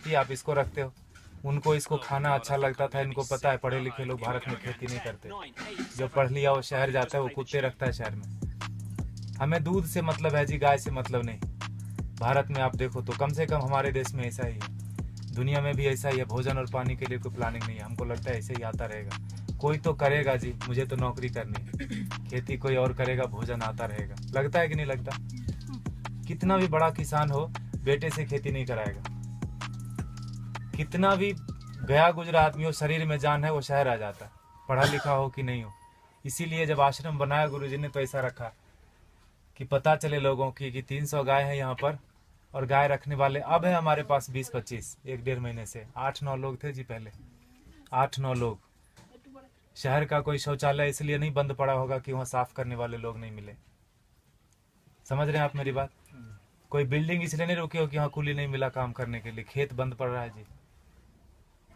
कि आप इसको रखते हो। उनको इसको खाना अच्छा लगता था, इनको पता है पढ़े लिखे लोग भारत में खेती नहीं करते। जो पढ़ लिया वो शहर जाता है, वो कुत्ते रखता है शहर में। हमें दूध से मतलब है जी, गाय से मतलब नहीं। भारत में आप देखो तो कम से कम हमारे देश में ऐसा ही है, दुनिया में भी ऐसा ही है। भोजन और पानी के लिए कोई प्लानिंग नहीं है। हमको लगता है ऐसे ही आता रहेगा। कोई तो करेगा जी, मुझे तो नौकरी करनी है, खेती कोई और करेगा, भोजन आता रहेगा। लगता है कि नहीं लगता? कितना भी बड़ा किसान हो, बेटे से खेती नहीं कराएगा। कितना भी गया गुजरा आदमी हो, शरीर में जान है, वो शहर आ जाता है, पढ़ा लिखा हो कि नहीं हो। इसीलिए जब आश्रम बनाया गुरुजी ने तो ऐसा रखा कि पता चले लोगों की कि 300 गाय है यहाँ पर, और गाय रखने वाले अब है हमारे पास 20-25, 1-1.5 महीने से 8-9 लोग थे जी पहले, 8-9 लोग। शहर का कोई शौचालय इसलिए नहीं बंद पड़ा होगा कि वहाँ साफ करने वाले लोग नहीं मिले। समझ रहे हैं आप मेरी बात? कोई बिल्डिंग इसलिए नहीं रुकी हो कि वहाँ कूली नहीं मिला काम करने के लिए, खेत बंद पड़ रहा है जी।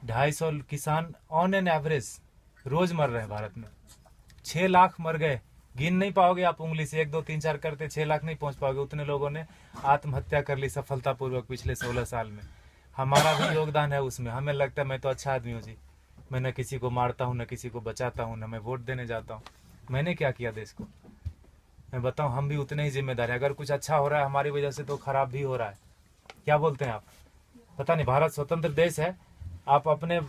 250 किसान ऑन एन एवरेज रोज मर रहे हैं भारत में। 6 लाख मर गए, गिन नहीं पाओगे आप उंगली से, 1 2 3 4 करते 6 लाख नहीं पहुंच पाओगे। उतने लोगों ने आत्महत्या कर ली सफलतापूर्वक पिछले 16 साल में। हमारा भी योगदान है उसमें। हमें लगता है मैं तो अच्छा आदमी हूँ जी, मैं न किसी को मारता हूँ, न किसी को बचाता हूँ, न मैं वोट देने जाता हूँ। मैंने क्या किया देश को? मैं बताऊँ, हम भी उतने ही जिम्मेदार हैं। अगर कुछ अच्छा हो रहा है हमारी वजह से तो खराब भी हो रहा है। क्या बोलते हैं आप? पता नहीं, भारत स्वतंत्र देश है। आप अपने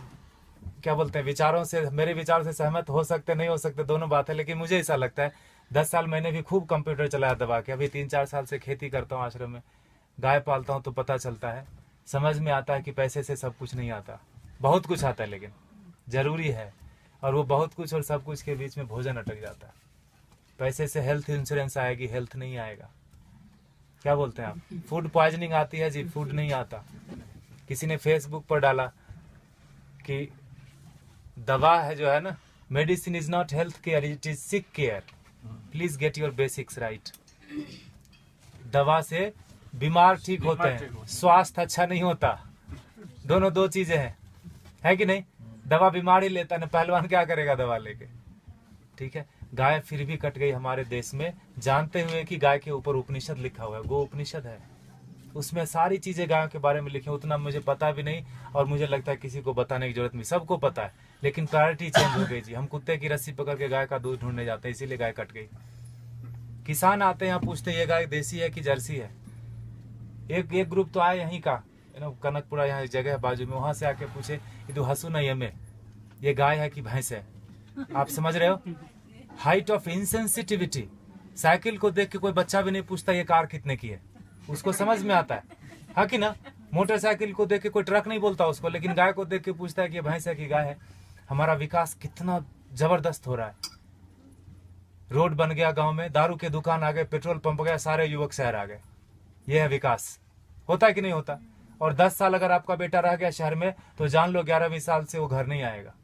क्या बोलते हैं विचारों से, मेरे विचारों से सहमत हो सकते नहीं हो सकते, दोनों बात है, लेकिन मुझे ऐसा लगता है 10 साल मैंने भी खूब कंप्यूटर चलाया दबा के। अभी 3-4 साल से खेती करता हूँ आश्रम में, गाय पालता हूँ, तो पता चलता है, समझ में आता है कि पैसे से सब कुछ नहीं आता। बहुत कुछ आता है लेकिन जरूरी है, और वो बहुत कुछ और सब कुछ के बीच में भोजन अटक जाता है। पैसे से हेल्थ इंश्योरेंस आएगी, हेल्थ नहीं आएगा। क्या बोलते हैं आप? फूड पॉइजनिंग आती है जी, फूड नहीं आता। किसी ने फेसबुक पर डाला कि दवा है जो है ना, medicine is not health care, it is sick care, please get your basics right. दवा से बीमार ठीक होते हैं, स्वास्थ्य अच्छा नहीं होता। दोनों दो चीजें हैं, है कि नहीं? दवा बीमार ही लेता है ना, पहलवान क्या करेगा दवा लेके? ठीक है, गाय फिर भी कट गई हमारे देश में, जानते हुए कि गाय के ऊपर उपनिषद लिखा हुआ है, गो उपनिषद है, उसमें सारी चीजें गायों के बारे में लिखी। उतना मुझे पता भी नहीं, और मुझे लगता है किसी को बताने की जरूरत नहीं, सबको पता है, लेकिन प्रायोरिटी चेंज हो गई जी। हम कुत्ते की रस्सी पकड़ के गाय का दूध ढूंढने जाते हैं, इसीलिए गाय कट गई। किसान आते हैं यहाँ, पूछते ये गाय देसी है कि जर्सी है। एक ग्रुप तो आया यहीं का, कनकपुरा, यहाँ एक जगह है बाजू में, वहां से आके पूछे ये तो हसू नहीं हमें, ये गाय है कि भैंस है? आप समझ रहे हो? Height of insensitivity. साइकिल को देख के कोई बच्चा भी नहीं पूछता ये कार कितने की है, उसको समझ में आता है कि ना? मोटरसाइकिल को देख के कोई ट्रक नहीं बोलता उसको, लेकिन गाय को देख के पूछता है कि भैंस है कि गाय है। हमारा विकास कितना जबरदस्त हो रहा है। रोड बन गया गांव में, दारू के दुकान आ गए, पेट्रोल पंप गया, सारे युवक शहर आ गए। ये है विकास। होता है कि नहीं होता? और 10 साल अगर आपका बेटा रह गया शहर में, तो जान लो 11वीं साल से वो घर नहीं आएगा।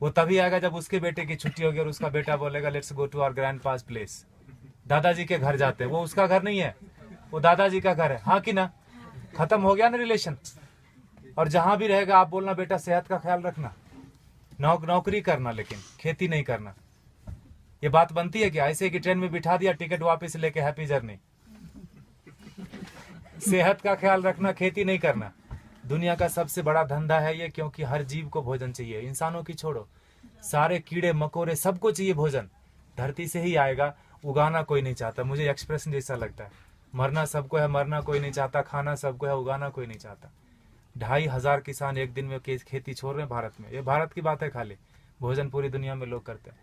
वो तभी आएगा जब उसके बेटे की छुट्टी होगी और उसका बेटा बोलेगा let's go to our grandpa's place. दादाजी के घर जाते हैं, वो उसका घर नहीं है, वो दादाजी का घर है। हाँ कि ना? खत्म हो गया ना रिलेशन। और जहां भी रहेगा आप बोलना बेटा सेहत का ख्याल रखना, नौकरी करना, लेकिन खेती नहीं करना। ये बात बनती है क्या? ऐसे कि ट्रेन में बिठा दिया, टिकट वापस लेके हैप्पी जर्नी। सेहत का ख्याल रखना, खेती नहीं करना। दुनिया का सबसे बड़ा धंधा है ये, क्योंकि हर जीव को भोजन चाहिए। इंसानों की छोड़ो, सारे कीड़े मकोड़े सबको चाहिए भोजन। धरती से ही आएगा, उगाना कोई नहीं चाहता। मुझे एक्सप्रेशन जैसा लगता है, मरना सबको है, मरना कोई नहीं चाहता, खाना सबको है, उगाना कोई नहीं चाहता। 2,500 किसान एक दिन में खेती छोड़ रहे हैं भारत में। ये भारत की बात है खाली, भोजन पूरी दुनिया में लोग करते हैं,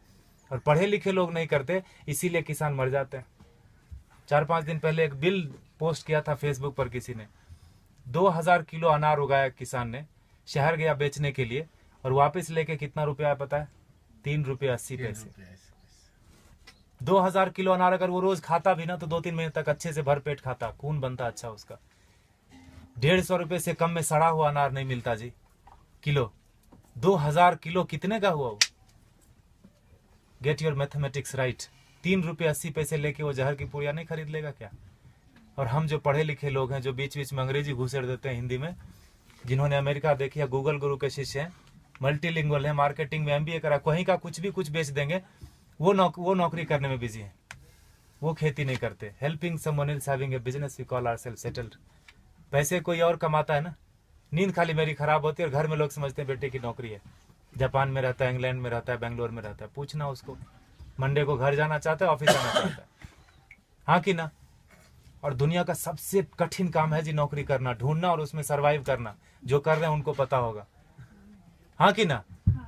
और पढ़े लिखे लोग नहीं करते, इसीलिए किसान मर जाते हैं। 4-5 दिन पहले एक बिल पोस्ट किया था फेसबुक पर किसी ने, 2000 किलो अनार उगाया किसान ने, शहर गया बेचने के लिए, और वापस लेके कितना रुपया है पता है? 3 रुपये 80 पैसे। 2000 किलो अनार अगर वो रोज खाता भी ना, तो 2-3 महीने तक अच्छे से भरपेट खाता, खून बनता अच्छा उसका। 150 रुपये से कम में सड़ा हुआ अनार नहीं मिलता जी किलो। 2000 किलो कितने का हुआ वो? Get your mathematics right. 3 रुपये 80 पैसे लेके वो जहर की पुड़िया नहीं खरीद लेगा क्या? और हम जो पढ़े लिखे लोग हैं, जो बीच बीच में अंग्रेजी घुसेड़ देते हैं हिंदी में, जिन्होंने अमेरिका देखी है, गूगल गुरु के शिष्य हैं, मल्टीलिंगुअल है, मार्केटिंग में MBA करा, कहीं का कुछ बेच देंगे, वो नौकरी करने में बिजी है, वो खेती नहीं करते। Helping someone else having a business we call ourselves settled. पैसे कोई और कमाता है ना, नींद खाली मेरी खराब होती है और घर में लोग समझते हैं बेटे की नौकरी है, जापान में रहता है, इंग्लैंड में रहता है, बेंगलोर में रहता है। पूछना उसको, मंडे को घर जाना चाहता है, ऑफिस आना चाहता है, हाँ कि ना। और दुनिया का सबसे कठिन काम है जी नौकरी करना, ढूंढना और उसमें सरवाइव करना। जो कर रहे हैं उनको पता होगा, हाँ कि ना।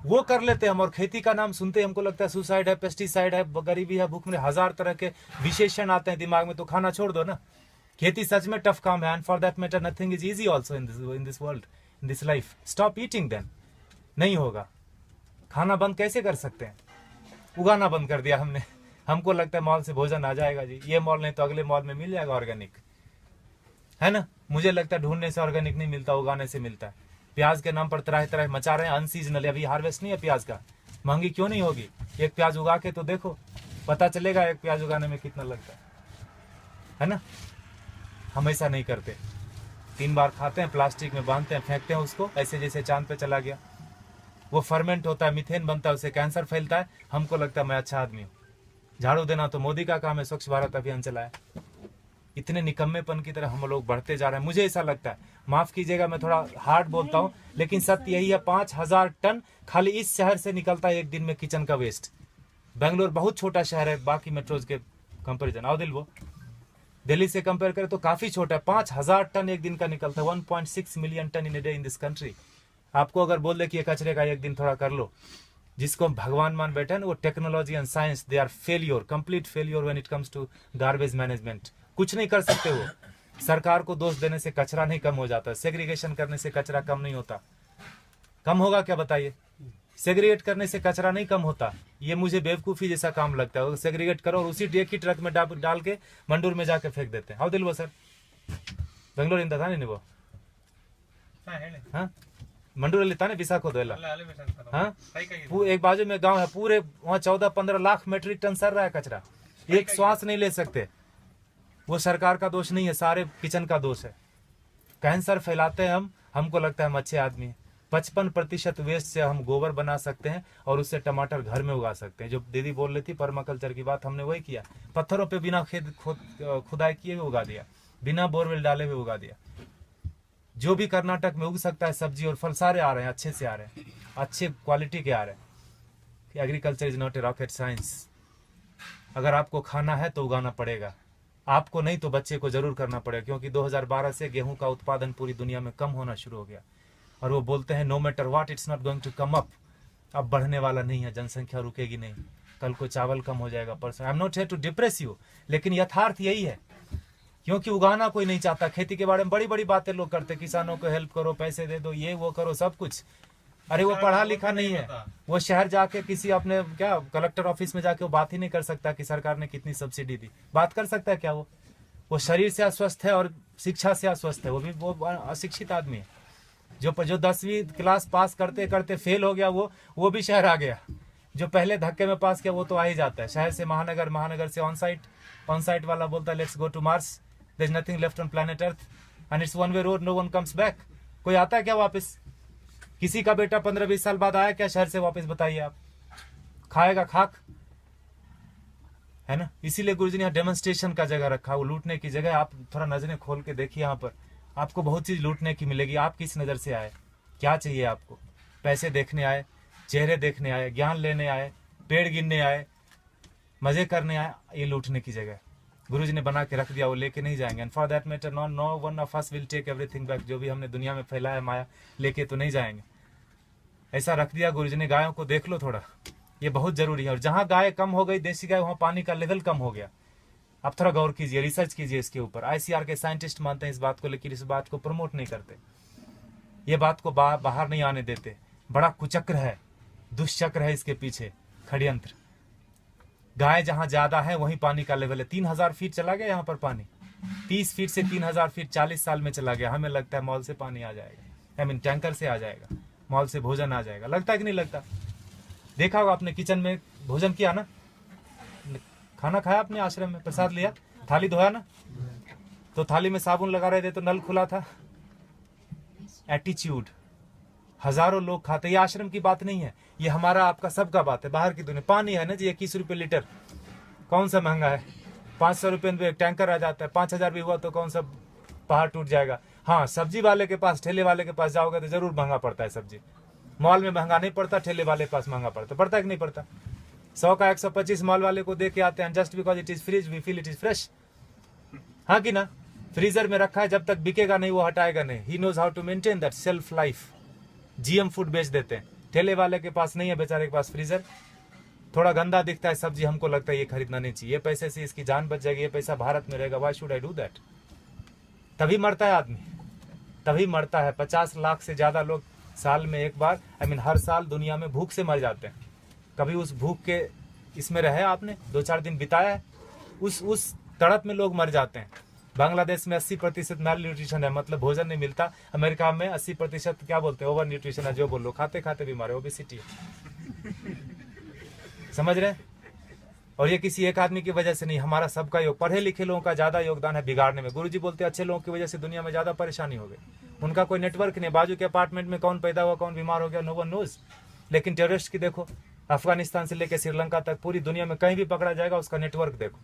वो कर लेते हैं हम, और खेती का नाम सुनते हैं हमको लगता है सुसाइड है, पेस्टिसाइड है, गरीबी है, भूख में, हजार तरह के विशेषण आते हैं दिमाग में। तो खाना छोड़ दो ना। खेती सच में टफ काम है, and for that matter nothing is easy also in this world, in this life. Stop eating then, नहीं होगा। खाना बंद कैसे कर सकते हैं? उगाना बंद कर दिया हमने। हमको लगता है मॉल से भोजन आ जाएगा जी, ये मॉल नहीं तो अगले मॉल में मिल जाएगा ऑर्गेनिक, है ना। मुझे लगता है ढूंढने से ऑर्गेनिक नहीं मिलता, उगाने से मिलता है। प्याज के नाम पर तरह तरह मचा रहे हैं, अनसीजनल, अभी हार्वेस्ट नहीं है प्याज का। महंगी क्यों नहीं होगी? एक प्याज उगा के तो देखो, पता चलेगा एक प्याज उगाने में कितना लगता है ना। हम ऐसा नहीं करते, 3 बार खाते हैं, प्लास्टिक में बांधते हैं, फेंकते हैं उसको, ऐसे जैसे चांद पे चला गया। वो फर्मेंट होता है, मीथेन बनता है, उससे कैंसर फैलता है। हमको लगता है मैं अच्छा आदमी हूँ। झाड़ू देना तो मोदी का काम है, स्वच्छ भारत अभियान चलाया। इतने निकम्मेपन की तरह हम लोग बढ़ते जा रहे हैं। मुझे ऐसा लगता है, माफ कीजिएगा मैं थोड़ा हार्ड बोलता हूँ, लेकिन सत्य यही है, 5000 टन खाली इस शहर से निकलता है एक दिन में किचन का वेस्ट। बेंगलोर बहुत छोटा शहर है बाकी मेट्रोज के कंपेरिजन, आओ दिल वो दिल्ली से कंपेयर करें तो काफी छोटा है। 5000 टन एक दिन का निकलता है, 1.6 million ton in a day in this country. आपको अगर बोल दे कि ये कचरे का एक दिन थोड़ा कर लो, जिसको भगवान मान बैठे ना, वो technology and science, they are failure, complete failure when it comes to garbage management. कुछ नहीं कर सकते वो। सरकार को दोष देने से कचरा नहीं कम हो जाता, सेग्रीगेशन करने से कचरा कम नहीं होता। कम होगा क्या बताइए? सेग्रीगेट करने से कचरा नहीं कम होता। ये मुझे बेवकूफी जैसा काम लगता है। सेग्रीगेट करो और उसी एक ही ट्रक में डाल के मंडूर में जाके फेंक देते हैं। हाउ दिल वो सर, बेंगलोर इंदा था नहीं वो, हाँ मंडूर लेता ना विशाखो दोला, हाँ एक बाजू में गांव है, पूरे वहाँ 14-15 लाख मेट्रिक टन सर रहा है कचरा, एक श्वास नहीं ले सकते। वो सरकार का दोष नहीं है, सारे किचन का दोष है। कैंसर फैलाते हैं हम, हमको लगता है हम अच्छे आदमी हैं। 55% वेस्ट से हम गोबर बना सकते हैं और उससे टमाटर घर में उगा सकते हैं। जो दीदी बोल रही थी पर्माकल्चर की बात, हमने वही किया। पत्थरों पे बिना खुदाई किए हुए उगा दिया, बिना बोरवेल डाले हुए उगा दिया। जो भी कर्नाटक में उग सकता है सब्जी और फल सारे आ रहे हैं, अच्छे से आ रहे हैं, अच्छे क्वालिटी के आ रहे हैं। Agriculture is not a rocket science. अगर आपको खाना है तो उगाना पड़ेगा, आपको नहीं तो बच्चे को जरूर करना पड़ेगा। क्योंकि 2012 से गेहूं का उत्पादन पूरी दुनिया में कम होना शुरू हो गया। और वो बोलते हैं no matter what it's not going to come up. अब बढ़ने वाला नहीं है, जनसंख्या रुकेगी नहीं। कल को चावल कम हो जाएगा, परसों। I am not here to depress you, लेकिन यथार्थ यही है। क्योंकि उगाना कोई नहीं चाहता। खेती के बारे में बड़ी बड़ी बातें लोग करते, किसानों को हेल्प करो, पैसे दे दो, ये वो करो, सब कुछ। अरे वो पढ़ा लिखा नहीं है, वो शहर जाके किसी अपने क्या कलेक्टर ऑफिस में जाके वो बात ही नहीं कर सकता कि सरकार ने कितनी सब्सिडी दी। बात कर सकता है क्या? वो शरीर से अस्वस्थ है और शिक्षा से अस्वस्थ है। वो अशिक्षित आदमी है। जो 10वीं क्लास पास करते करते फेल हो गया, वो भी शहर आ गया। जो पहले धक्के में पास किया वो तो आ ही जाता है। शहर से महानगर, महानगर से ऑन साइट वाला बोलता है let's go to Mars, there is nothing left on planet Earth and it's one way road, no one comes back. कोई आता है क्या वापस? किसी का बेटा 15-20 साल बाद आया क्या शहर से वापस? बताइए आप। खाएगा खाक, है ना। इसीलिए गुरुजी ने डेमोन्स्ट्रेशन का जगह रखा, वो लूटने की जगह। आप थोड़ा नजरें खोल के देखिए, यहाँ पर आपको बहुत चीज लूटने की मिलेगी। आप किस नजर से आए, क्या चाहिए आपको? पैसे देखने आए, चेहरे देखने आए, ज्ञान लेने आए, पेड़ गिनने आए, मजे करने आए? ये लूटने की जगह गुरुजी ने बना के रख दिया, वो लेके नहीं जाएंगे। And for that matter no one of us will take everything back. जो भी हमने दुनिया में फैलाया माया, लेके तो नहीं जाएंगे। ऐसा रख दिया गुरुजी ने। गायों को देख लो थोड़ा, ये बहुत जरूरी है। और जहां गाय कम हो गई, देसी गाय, वहां पानी का लेवल कम हो गया। आप थोड़ा गौर कीजिए, रिसर्च कीजिए इसके ऊपर। आईसीआर के साइंटिस्ट मानते हैं इस बात को, लेकिन इस बात को प्रमोट नहीं करते। ये बात को बाहर नहीं आने देते। बड़ा कुचक्र है, दुष्चक्र है इसके पीछे, षड्यंत्र। गाय जहां ज्यादा है वहीं पानी का लेवल है। 3000 फीट चला गया यहाँ पर पानी, 30 फीट से 3000 फीट 40 साल में चला गया। हमें लगता है मॉल से पानी आ जाएगा, आई मीन टैंकर से आ जाएगा, मॉल से भोजन आ जाएगा। लगता है कि नहीं लगता? देखा होगा आपने, किचन में भोजन किया ना, खाना खाया आपने, आश्रम में प्रसाद लिया, थाली धोया ना, तो थाली में साबुन लगा रहे थे तो नल खुला था। एटीट्यूड। हजारों लोग खाते। ये आश्रम की बात नहीं है, ये हमारा आपका सबका बात है। बाहर की दुनिया पानी है ना जी, 21 रुपए लीटर, कौन सा महंगा है? 500 रुपए में टैंकर आ जाता है। 5000 भी हुआ तो कौन सा पहाड़ टूट जाएगा? हाँ, सब्जी वाले के पास, ठेले वाले के पास जाओगे तो जरूर महंगा पड़ता है सब्जी। मॉल में महंगा नहीं पड़ता, ठेले वाले के पास महंगा पड़ता है कि नहीं पड़ता? 100 का 125 मॉल वाले को दे के आते हैं, just because it is fridge we feel it is fresh. हाँ कि ना? फ्रीजर में रखा है, जब तक बिकेगा नहीं वो हटाएगा नहीं। He knows how to maintain that shelf life. GM food बेच देते हैं। ठेले वाले के पास नहीं है, बेचारे के पास फ्रीजर, थोड़ा गंदा दिखता है सब्जी, हमको लगता है ये खरीदना नहीं चाहिए, पैसे से इसकी जान बच जाएगी, ये पैसा भारत में रहेगा, why should I do that? तभी मरता है आदमी, तभी मरता है। 50 लाख से ज्यादा लोग साल में एक बार, हर साल दुनिया में भूख से मर जाते हैं। कभी उस भूख के इसमें रहे आपने, 2-4 दिन बिताया है, उस तड़प में लोग मर जाते हैं। बांग्लादेश में 80% मैल न्यूट्रिशन है, मतलब भोजन नहीं मिलता। अमेरिका में 80% क्या बोलते हैं, ओवर न्यूट्रिशन है, जो बोलो, खाते खाते बीमार है, ओबेसिटी। समझ रहे? और ये किसी एक आदमी की वजह से नहीं, हमारा सबका योग, पढ़े लिखे लोगों का ज्यादा योगदान है बिगाड़ने में। गुरुजी बोलते हैं अच्छे लोगों की वजह से दुनिया में ज्यादा परेशानी हो गई। उनका कोई नेटवर्क नहीं, बाजू के अपार्टमेंट में कौन पैदा हुआ, कौन बीमार हो गया, नो वन नोज। लेकिन टेररिस्ट की देखो, अफगानिस्तान से लेकर श्रीलंका तक पूरी दुनिया में कहीं भी पकड़ा जाएगा, उसका नेटवर्क देखो,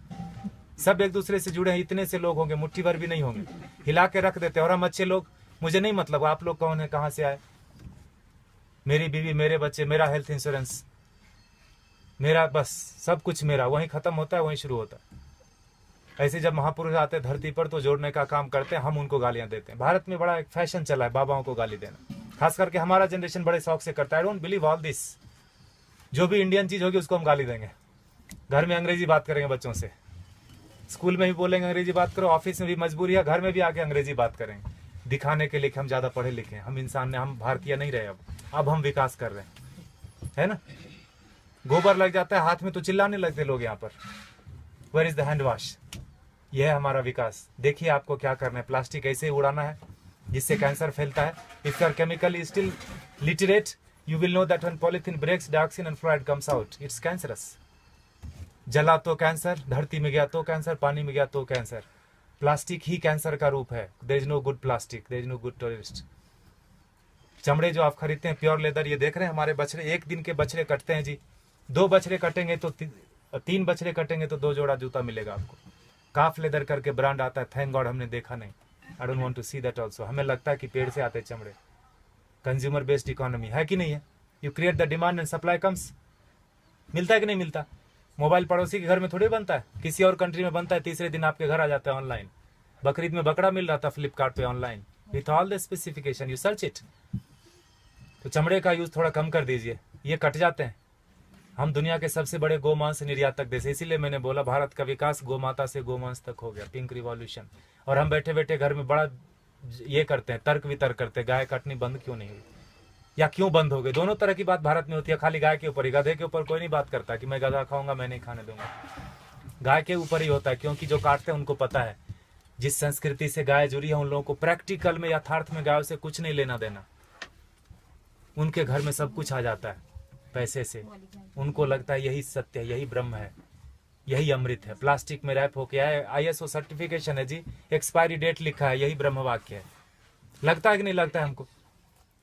सब एक दूसरे से जुड़े हैं। इतने से लोग होंगे, मुट्ठी भर भी नहीं होंगे, हिला के रख देते हैं। और हम अच्छे लोग, मुझे नहीं मतलब आप लोग कौन है, कहाँ से आए, मेरी बीवी, मेरे बच्चे, मेरा हेल्थ इंश्योरेंस, मेरा बस सब कुछ मेरा, वहीं खत्म होता है, वहीं शुरू होता है। ऐसे जब महापुरुष आते हैं धरती पर तो जोड़ने का काम करते हैं, हम उनको गालियां देते हैं। भारत में बड़ा एक फैशन चला है बाबाओं को गाली देना, खास करके हमारा जनरेशन बड़े शौक से करता है। I don't believe all this. जो भी इंडियन चीज होगी उसको हम गाली देंगे। घर में अंग्रेजी बात करेंगे बच्चों से, स्कूल में भी बोलेंगे अंग्रेजी बात करो, ऑफिस में भी मजबूरी है, घर में भी आके अंग्रेजी बात करेंगे, दिखाने के लिए हम ज्यादा पढ़े लिखे हैं, हम इंसान ने, हम भारतीय नहीं रहे। अब हम विकास कर रहे हैं, है ना? गोबर लग जाता है हाथ में तो चिल्लाने लगते लोग यहाँ पर, where is the hand wash? यह है हमारा विकास। देखिए आपको क्या करना है, प्लास्टिक ऐसे ही उड़ाना है जिससे कैंसर फैलता है। If you are chemically still literate, you will know that when polythene breaks, dioxin and fluoride comes out, it's cancerous. जला तो कैंसर, धरती में गया तो कैंसर, पानी में गया तो कैंसर। प्लास्टिक ही कैंसर का रूप है। There is no good plastic, there is no good terrorist. चमड़े जो आप खरीदते हैं प्योर लेदर, ये देख रहे हैं हमारे बछड़े, एक दिन के बछड़े कटते हैं जी। 2 बछड़े कटेंगे तो 3 बछड़े कटेंगे तो 2 जोड़ा जूता मिलेगा आपको। काफ लेदर करके ब्रांड आता है, थैंक गॉड हमने देखा नहीं। I don't want to see that also. हमें लगता है कि पेड़ से आते चमड़े। कंज्यूमर बेस्ड इकोनॉमी है कि नहीं है? You create the demand and supply comes. मिलता है कि नहीं मिलता? मोबाइल पड़ोसी के घर में थोड़ी बनता है, किसी और कंट्री में बनता है, तीसरे दिन आपके घर आ जाता है ऑनलाइन। बकरीद में बकरा मिल रहा था फ्लिपकार्ट पे online, with all the specification, you search it. तो चमड़े का यूज थोड़ा कम कर दीजिए, ये कट जाते हैं। हम दुनिया के सबसे बड़े गोमांस निर्यातक देश, इसीलिए मैंने बोला भारत का विकास गोमाता से गोमांस तक हो गया, पिंक रिवॉल्यूशन। और हम बैठे बैठे घर में बड़ा ये करते हैं, तर्क वितर्क करते हैं, गाय काटनी बंद क्यों नहीं हुई या क्यों बंद हो गई। दोनों तरह की बात भारत में होती है, खाली गाय के ऊपर ही। गधे के ऊपर कोई नहीं बात करता कि मैं गधा खाऊंगा, मैं नहीं खाने दूंगा। गाय के ऊपर ही होता है, क्योंकि जो काटते हैं उनको पता है जिस संस्कृति से गाय जुड़ी है उन लोगों को प्रैक्टिकल में, यथार्थ में गायों से कुछ नहीं लेना देना। उनके घर में सब कुछ आ जाता है पैसे से। उनको लगता है यही सत्य है, यही ब्रह्म है, यही अमृत है। प्लास्टिक में रैप होके आए, ISO सर्टिफिकेशन है जी, एक्सपायरी डेट लिखा है, यही ब्रह्म वाक्य है। लगता है कि नहीं लगता है हमको?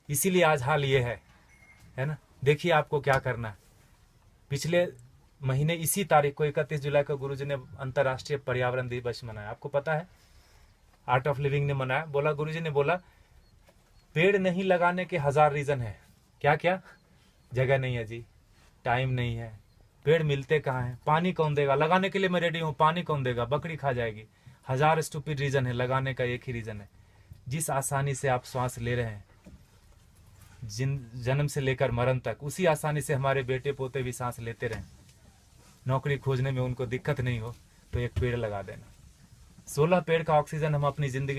इसीलिए आज हाल ये है ना। देखिए आपको क्या करना है। पिछले महीने इसी तारीख को 31 जुलाई को गुरुजी ने अंतर्राष्ट्रीय पर्यावरण दिवस मनाया। आपको पता है, आर्ट ऑफ लिविंग ने मनाया। बोला, गुरुजी ने बोला पेड़ नहीं लगाने के 1000 रीजन है। क्या क्या? जगह नहीं है जी, टाइम नहीं है, पेड़ मिलते कहाँ हैं, पानी कौन देगा, लगाने के लिए मैं रेडी हूँ, पानी कौन देगा, बकरी खा जाएगी। 1000 स्टूपिड रीजन है, लगाने का एक ही रीजन है। जिस आसानी से आप श्वास ले रहे हैं जन्म से लेकर मरण तक, उसी आसानी से हमारे बेटे पोते भी सांस लेते रहें। नौकरी खोजने में उनको दिक्कत नहीं हो तो एक पेड़ लगा देना। 16 पेड़ का ऑक्सीजन हम अपनी जिंदगी